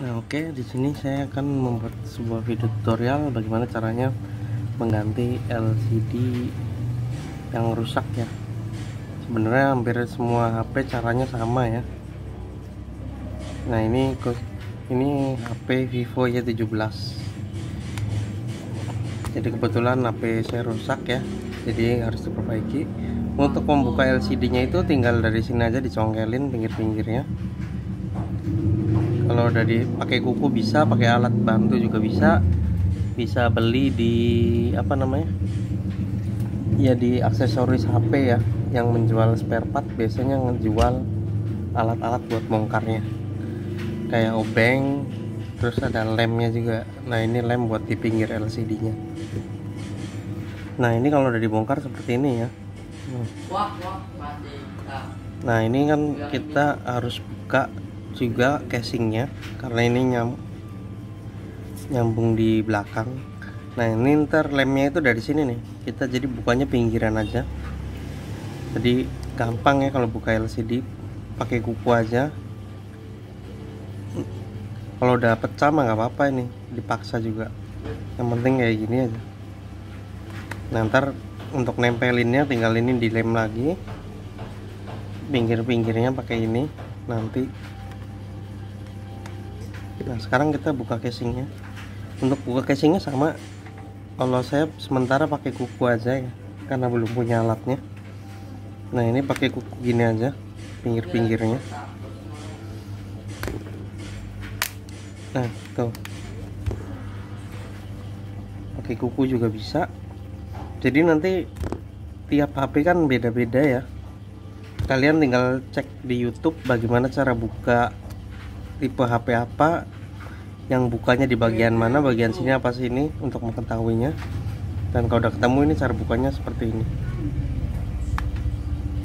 Nah, oke, di sini saya akan membuat sebuah video tutorial bagaimana caranya mengganti LCD yang rusak ya. Sebenarnya hampir semua HP caranya sama ya. Nah, ini HP Vivo Y17. Jadi kebetulan HP saya rusak ya. Jadi harus diperbaiki. Untuk membuka LCD-nya itu tinggal dari sini aja dicongkelin pinggir-pinggirnya. Kalau udah dipakai kuku bisa, pakai alat bantu juga bisa. Bisa beli di apa namanya? Ya di aksesoris HP ya, yang menjual spare part biasanya ngejual alat-alat buat bongkarnya. Kayak obeng, terus ada lemnya juga. Nah, ini lem buat di pinggir LCD-nya. Nah, ini kalau udah dibongkar seperti ini ya. Nah, ini kan kita harus buka juga casingnya karena ini nyambung di belakang. Nah, ini ntar lemnya itu dari sini nih, kita jadi bukanya pinggiran aja. Jadi gampang ya kalau buka LCD, pakai kuku aja. Kalau udah pecah mah nggak apa-apa, ini dipaksa juga, yang penting kayak gini aja. Nah, ntar untuk nempelinnya tinggal ini dilem lagi pinggir-pinggirnya pakai ini nanti. Nah, sekarang kita buka casingnya. Untuk buka casingnya sama, kalau saya sementara pakai kuku aja ya, karena belum punya alatnya. Nah, ini pakai kuku gini aja pinggir-pinggirnya. Nah, tuh, pakai kuku juga bisa. Jadi nanti tiap HP kan beda-beda ya. Kalian tinggal cek di YouTube bagaimana cara buka tipe HP apa, yang bukanya di bagian mana, bagian sini apa sini, untuk mengetahuinya. Dan kalau udah ketemu, ini cara bukanya seperti ini.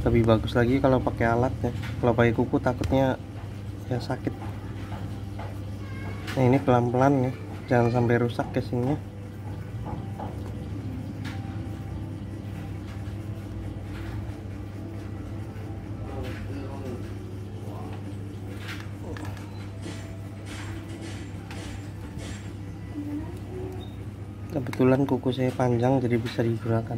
Lebih bagus lagi kalau pakai alat ya. Kalau pakai kuku takutnya ya sakit. Nah, ini pelan-pelan ya, jangan sampai rusak casingnya. Kebetulan kuku saya panjang jadi bisa digunakan.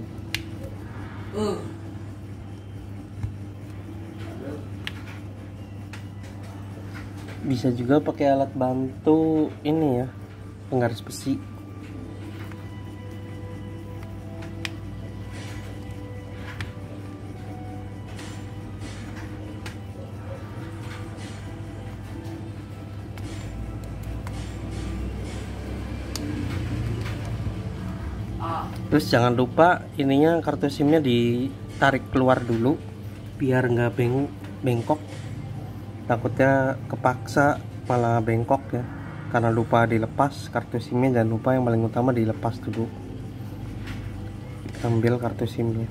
Bisa juga pakai alat bantu ini ya, penggaris besi. Terus jangan lupa ininya, kartu SIM-nya ditarik keluar dulu biar nggak bengkok. Takutnya kepaksa malah bengkok ya, karena lupa dilepas kartu SIM-nya. Jangan lupa, yang paling utama dilepas dulu. Ambil kartu SIM-nya.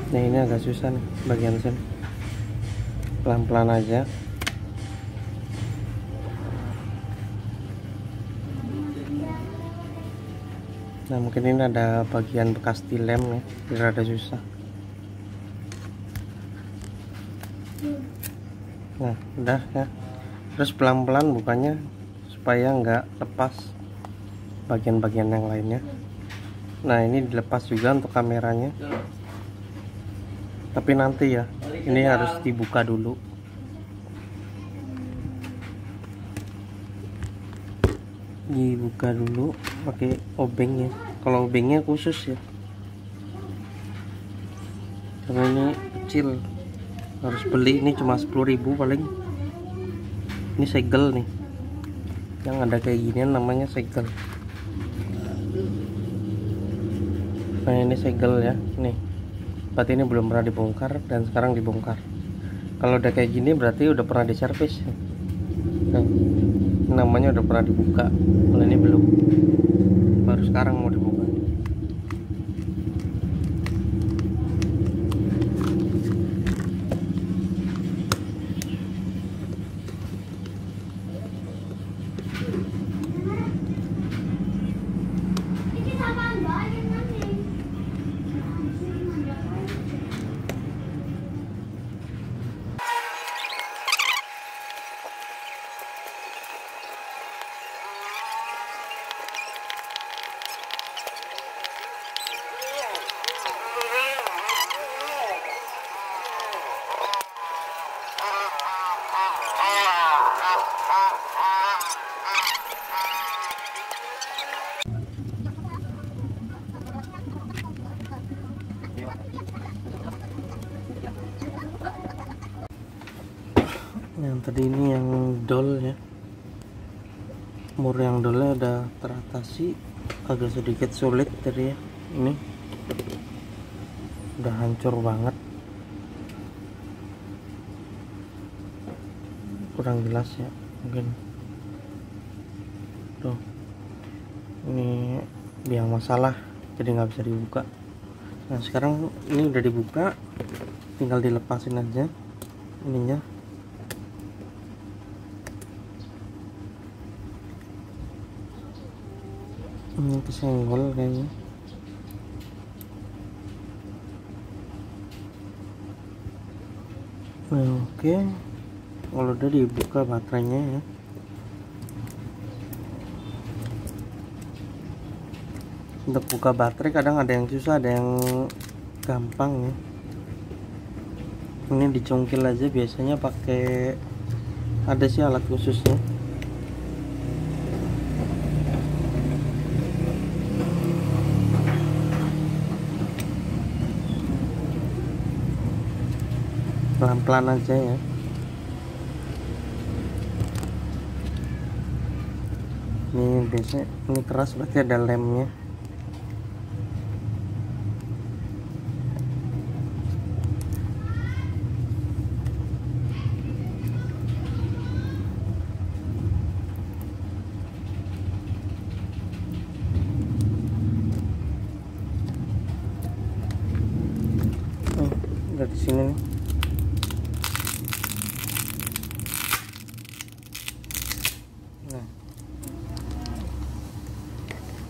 Nah, ini agak susah nih bagian SIM. Pelan-pelan aja. Nah, mungkin ini ada bagian bekas di lem ya, jadi rada susah. Nah, udah ya. Terus pelan-pelan bukanya supaya nggak lepas bagian-bagian yang lainnya. Nah, ini dilepas juga untuk kameranya. Tapi nanti ya, ini harus dibuka dulu. Dibuka dulu pakai obengnya. Kalau obengnya khusus ya, karena ini kecil, harus beli. Ini cuma 10.000 paling. Ini segel nih, yang ada kayak ginian namanya segel. Nah, ini segel ya, nih berarti ini belum pernah dibongkar dan sekarang dibongkar. Kalau udah kayak gini berarti udah pernah diservis. Nah, namanya udah pernah dibuka. Kalau ini belum, baru sekarang mau dibuka. Yang tadi ini yang dol ya, mur yang dolnya udah teratasi, agak sedikit sulit tadi ya. Ini udah hancur banget, kurang jelas ya mungkin tuh. Ini biang masalah, jadi nggak bisa dibuka. Nah sekarang ini udah dibuka, tinggal dilepasin aja ininya. Ini kesenggol kayaknya. Nah, oke, kalau udah dibuka baterainya ya. Untuk buka baterai kadang ada yang susah, ada yang gampang ya. Ini dicongkel aja, biasanya pakai, ada sih alat khususnya. Pelan-pelan aja ya. Ini biasanya ini keras, berarti ada lemnya. Dari sini nih. Nah,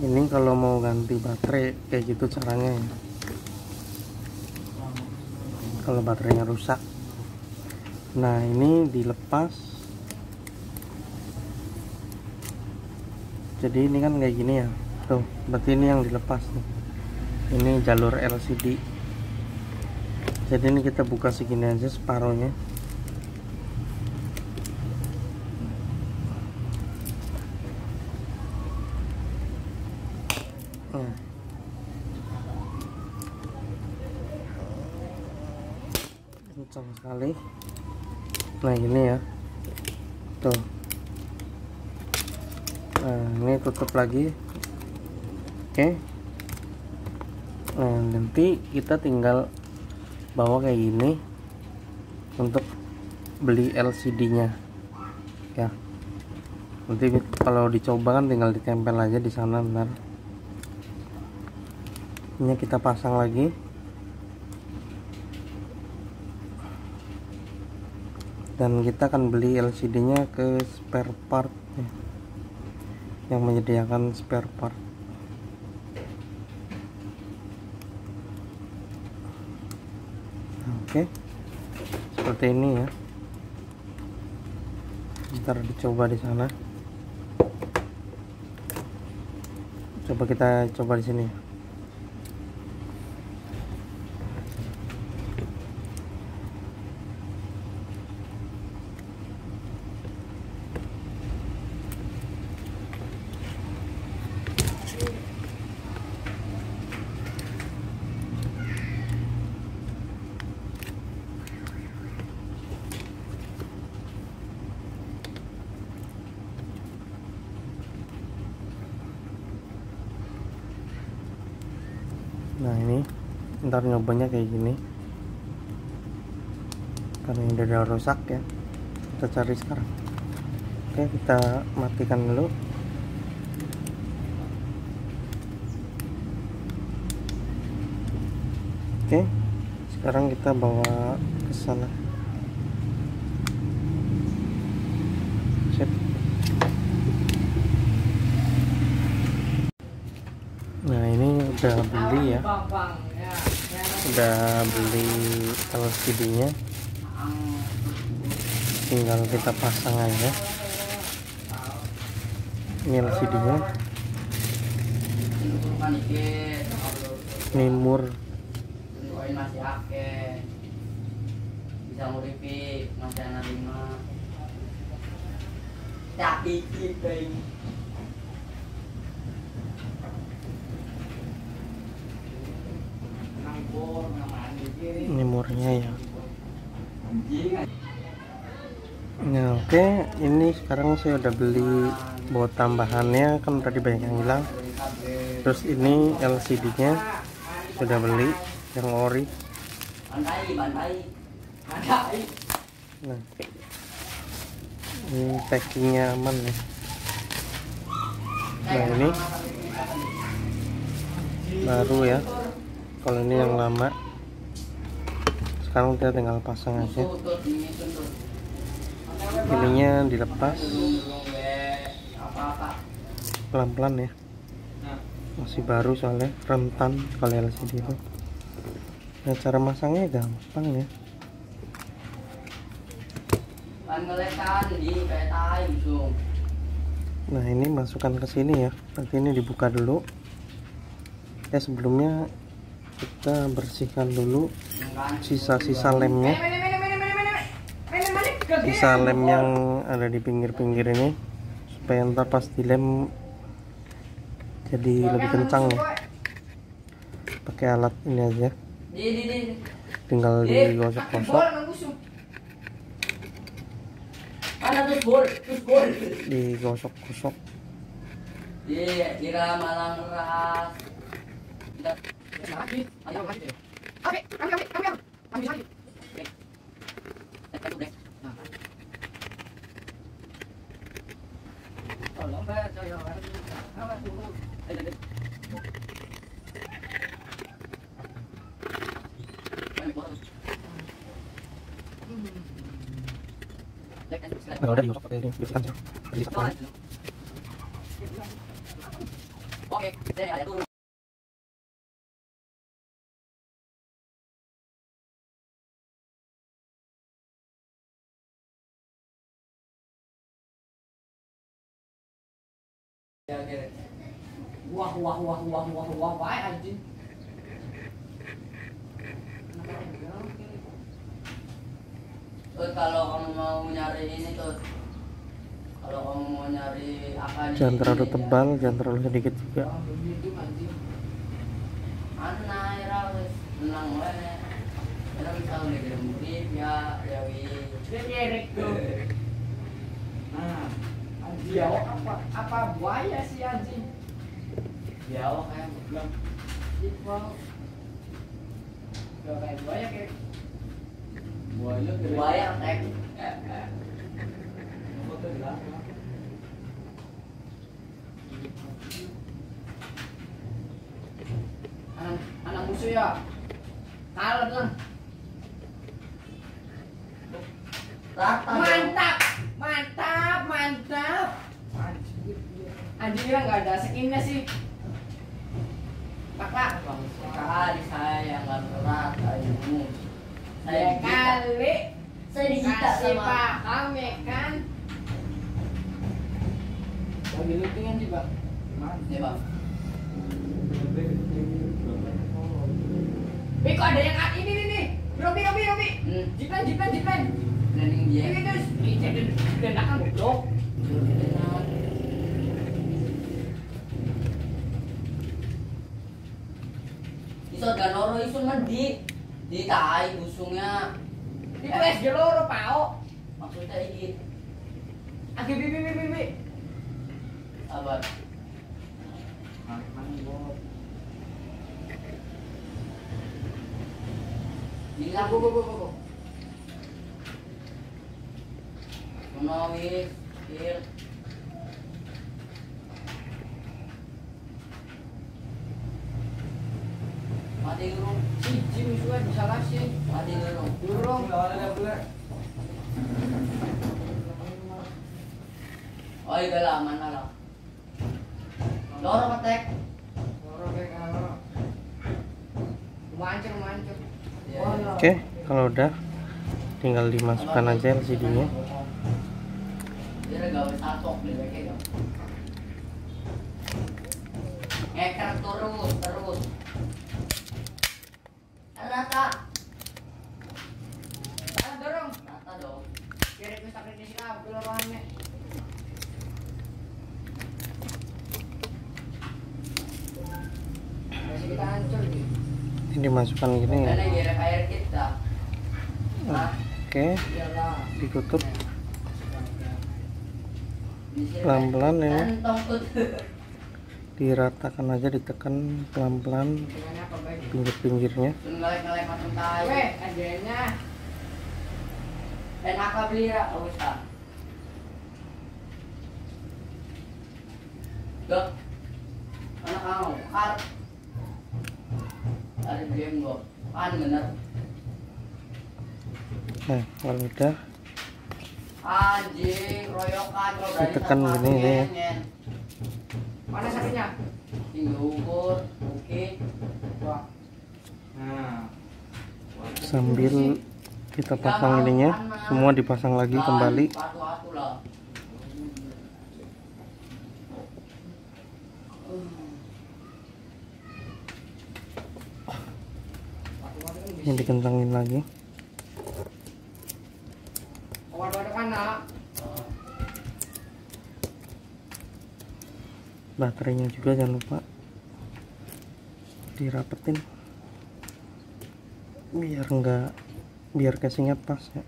ini kalau mau ganti baterai kayak gitu caranya ya. Kalau baterainya rusak, nah ini dilepas. Jadi ini kan kayak gini ya, tuh berarti ini yang dilepas nih. Ini jalur LCD. Jadi ini kita buka segini aja separuhnya. Nah, kencang sekali. Nah ini ya, tuh. Nah ini tutup lagi. Oke. Nah nanti kita tinggal bawa kayak gini untuk beli LCD-nya ya. Nanti kalau dicoba kan tinggal ditempel aja di sana. Bentar, ini kita pasang lagi. Dan kita akan beli LCD-nya ke spare part ya, yang menyediakan spare part. Oke, seperti ini ya. Ntar dicoba di sana. Coba kita coba di sini. Nah ini ntar nyobanya kayak gini, karena ini udah rusak ya. Kita cari sekarang. Oke, kita matikan dulu. Oke, sekarang kita bawa ke sana. Sip. Nah ini udah beli ya, udah beli LCD-nya, tinggal kita pasang aja. Ini LCD-nya, ini mur. Masih akeh bisa nguripi masih anak 5 tak dikit deh. Ini murnya ya. Nah, oke, ini sekarang saya udah beli buat tambahannya, kan tadi banyak yang hilang. Terus ini LCD-nya sudah beli yang ori. Nah, ini packingnya aman ya. Nah, ini baru ya. Kalau ini yang lama. Sekarang kita tinggal pasang aja. Ininya dilepas pelan-pelan ya, masih baru soalnya, rentan kalau LCD itu. Nah, cara masangnya gampang ya. Nah, ini masukkan ke sini ya, nanti ini dibuka dulu ya. Sebelumnya kita bersihkan dulu sisa-sisa lemnya, sisa lem yang ada di pinggir-pinggir ini, supaya ntar pas dilem jadi lebih kencang ya. Pakai alat ini aja, tinggal digosok-gosok, digosok-gosok. Nah, udah digosok pakai ini, bersihkan sih. Oke, ada tuh. Wah, anjing. Terus kalau kamu mau nyari ini tuh, kalau kamu mau nyari apa? Jangan terlalu tebal, jangan terlalu sedikit juga. Anak era menang wae. Era bisa udah geremurip ya, Dewi. Derek tuh. Nah, biawak apa buaya sih anjing? Biawak kayak bilang. Itu kayak buaya kayak buaya tek. Anak musuh ya. Kalah lang. Mantap. Anjing nggak ada skinnya sih. Kakak, kali saya nggak berat ayumu. Saya kali. Saya digita sama. Paham ya kan? Lagi lutingan sih bang. Ya bang. Kok ada yang ini nih. Robi. Jiplan. Landing dia. Ini terus. Jadi dendakan goblok. Iso ganoro iso mandi. Di tai busungnya. Itu es geloro pao. Maksudnya iki. Agi bibi. Sabar. Hilang go. Menawis, il. Mati gurung. Siji musuhnya bisa kasih. Mati gurung. Oh iya lah, mana lah. Loro ketek. Mancur. Oke, kalau udah tinggal dimasukkan aja LCD-nya. Dia gawe satok deh kayak gitu. Ngeker terus. Rata. Dorong. Rata dong. Biar itu sakit di sini kelorohannya. Masih kita hancur gitu. Ini dimasukkan gini ya. Air kita. Oke, ditutup. pelan-pelan ini, diratakan aja, ditekan pelan-pelan pinggir-pinggirnya. Anak kamu kan ada game lo kan bener. Nah kalau udah Anjing royokan kalau berani ditekan sama gini aku, ya. nyen. Mana sakitnya? Tinggal ukur, oke. Wah. Nah. Sambil kita pasang ininya, semua dipasang lagi kembali. Atu-atu lah. Ini dikentangin lagi. Baterainya juga jangan lupa dirapetin biar casingnya pas ya.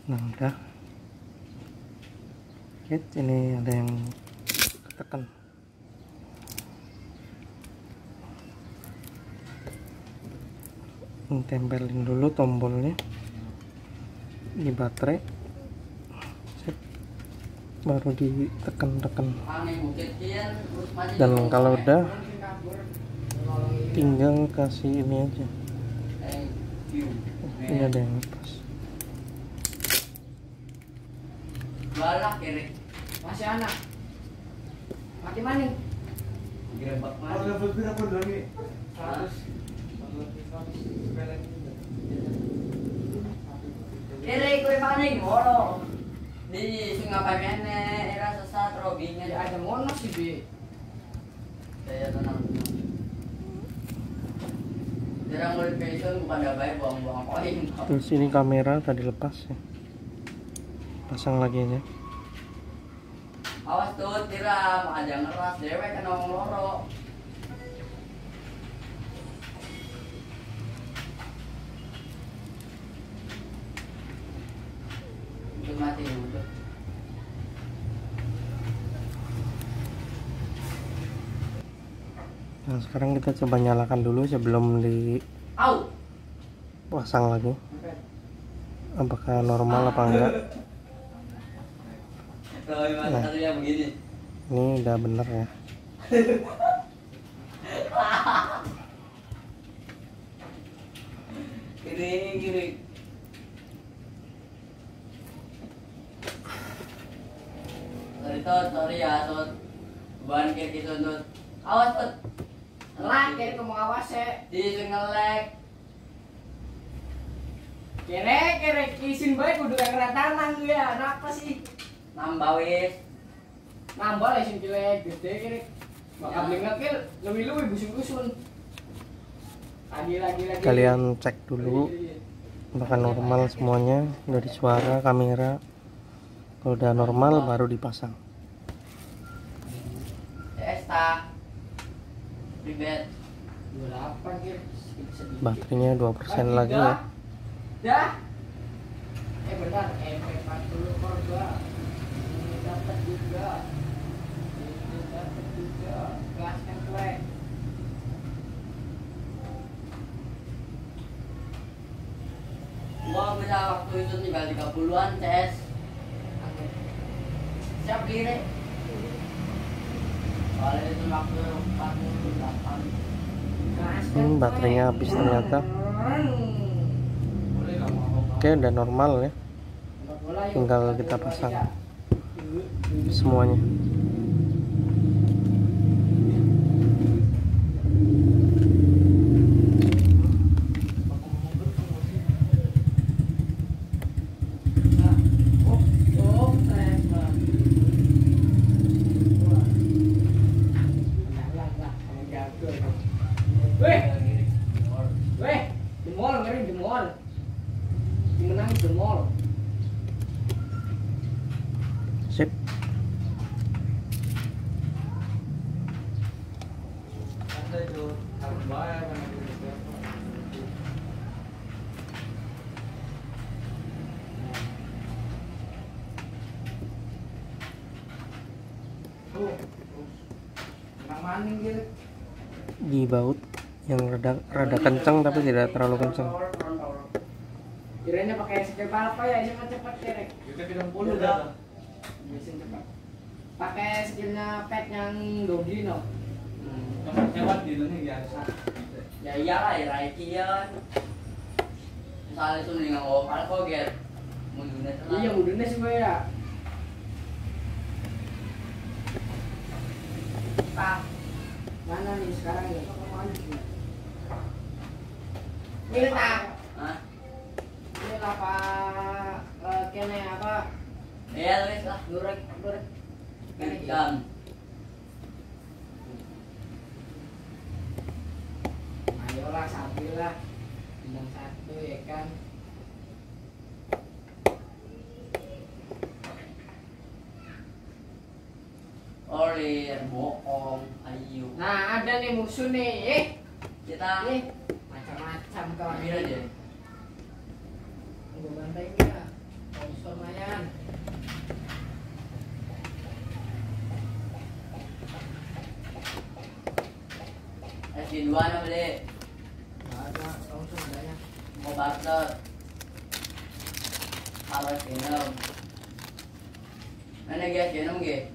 Nah udah, ini ada yang ketekan. Tempelin dulu tombolnya di baterai, baru ditekan-tekan. Dan kalau udah, tinggal kasih ini aja. Ini ada yang pas. Balak kiri. Masih anak. Mati maning. Gerebek maning. Kalau level berapa dulu nih? 100. Kiri kue maning moro. Di Singapura kene era sesat robinya ada mono sih bi. Saya tenang. Jarang modification bukan ada baik buang-buang koin. Terus ini kamera tadi lepas ya. Pasang lagi aja. Awas tuh tiram, aja ngeras dewek kena wong loro. Itu mati dulu. Nah sekarang kita coba nyalakan dulu sebelum dipasang lagi. Apakah normal apa enggak? Nah, ini udah bener ya. Kiri. Sorry ya, Tot. Ban kayak gitu, Tot. Awas, Tot. Ngelak, kayak itu mau awas ya. Di ngelek. Kere, kisin baik kudu keratanan ya. Kenapa sih? Nambah wis. Nambah lah sing cilek gede kiri. Bakal ngekil lebih busun-busun. Lagi. Kalian cek dulu apakah normal semuanya dari suara, kamera. Kalau udah normal baru dipasang. Esta. Ribet. 28 kiri. Baterainya 2% lagi ya. Dah. Bentar, MP40 korba. Dapat juga gaskan kue. Gua bisa waktu itu tinggal 30-an CS. Siap kiri. Soalnya itu waktu 48. Baterainya habis ternyata. Oke udah normal ya. Tinggal kita pasang semuanya. Weh, di mall ngeri Tuh. Nang maning gitu. Di baut yang rada kencang tapi tidak terlalu kencang. Kirainnya pakai skill apa ya, ini mah cepat kerek. Kita 30 dah. Mesin cepat. Pakai skillnya pet yang dogi no. Hewan di ini biasa. Ya iyalah ya Raiki ya. Misalnya itu nih nggak kok get. Mundurnya tenang. Iya mudahnya sih gue ya. Pak, mana nih sekarang ya? Ini tak. Hah? Ini lah Pak kene apa? Iya wes lah. Durek. Ikan. Ayolah sambil lah. Bintang 1 ya kan. Olir, bohong, ayu. Nah ada nih musuh nih. Kita Macam-macam kau ambil aja. Gue bantai ya. Kosong lumayan. SD2 na beli. Nggak ada, langsung adanya. Mau barter. Harus genom. Mana guys genom ge?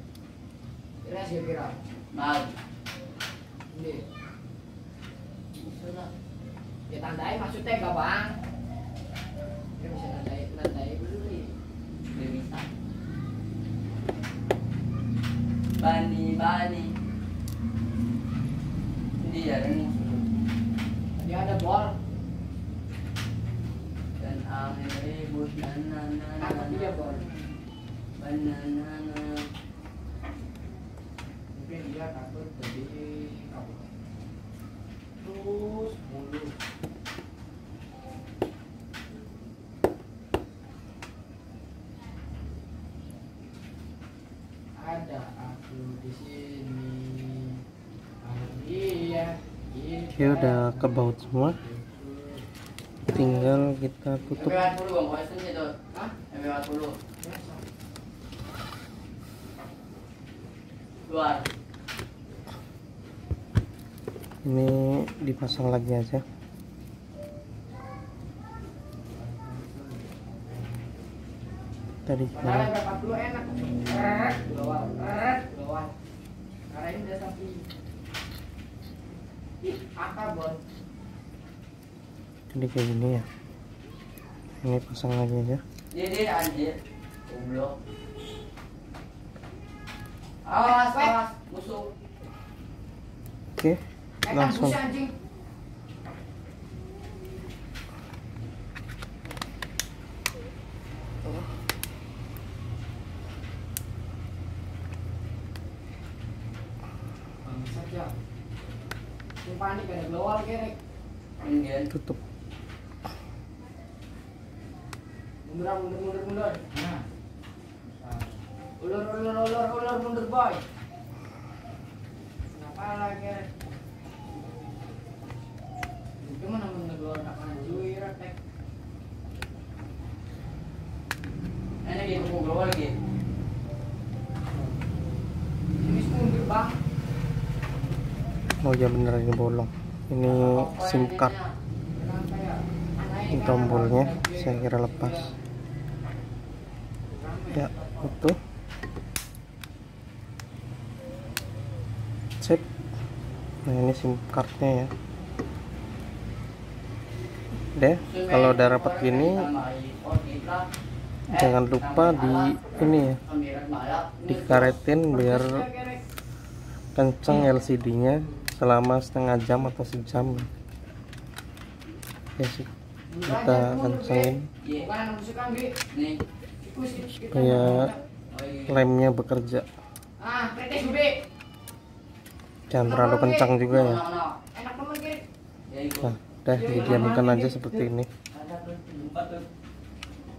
Kira sih kira. Mag. Ini. Sudah. Ya tandai maksudnya gak bang? Ya bisa tandai dulu nih. Udah bisa. Bani. Ini ya kan musuh. Tadi ada bol. Dan angin ribut Tangkap dia bol. banana. Mungkin dia takut jadi kabur. Terus mulu. Ada aku di sini. Iya. Oke, udah ke baut semua, tinggal kita tutup. MP40 bang, question itu. Hah? MP40. Keluar. Ini dipasang lagi aja. Tadi Padahal MP40 enak. Keluar. Karena ini udah sampai. Ih, apa bon? jadi kayak gini ya. Ini pasang lagi aja. Dia anjir. Goblok. Awas, musuh. Oke, langsung. Busi anjing. Bangsat ya. Ini panik ada glowal kerek. Enggak. Tutup. Mundur. Nah. Ulur mundur boy. Kenapa lagi kerek? Itu mana mundur glowal tak manjui ratek. Ini lagi kumpul lagi. Ini mundur bang. Oh ya bener, ini bolong. Ini SIM card. Kenapa ya? Ini tombolnya saya kira lepas. Ya, utuh. Sip. Nah, ini SIM cardnya ya. Deh, kalau udah rapat gini, jangan lupa di ini ya, dikaretin biar kenceng LCD-nya selama setengah jam atau sejam. Ya sih, kita kencengin Bukan musik kan, Bi. Nih. supaya lemnya bekerja. Ah, kretek Bi. Jangan terlalu kencang juga ya. Enak temen Ki. Nah, udah didiamkan aja seperti ini.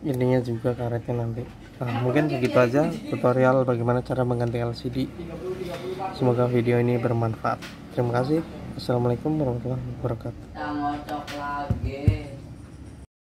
Ininya juga karetnya nanti. Nah, mungkin segitu aja tutorial bagaimana cara mengganti LCD. Semoga video ini bermanfaat. Terima kasih. Assalamualaikum warahmatullahi wabarakatuh. Kita ngocok lagi.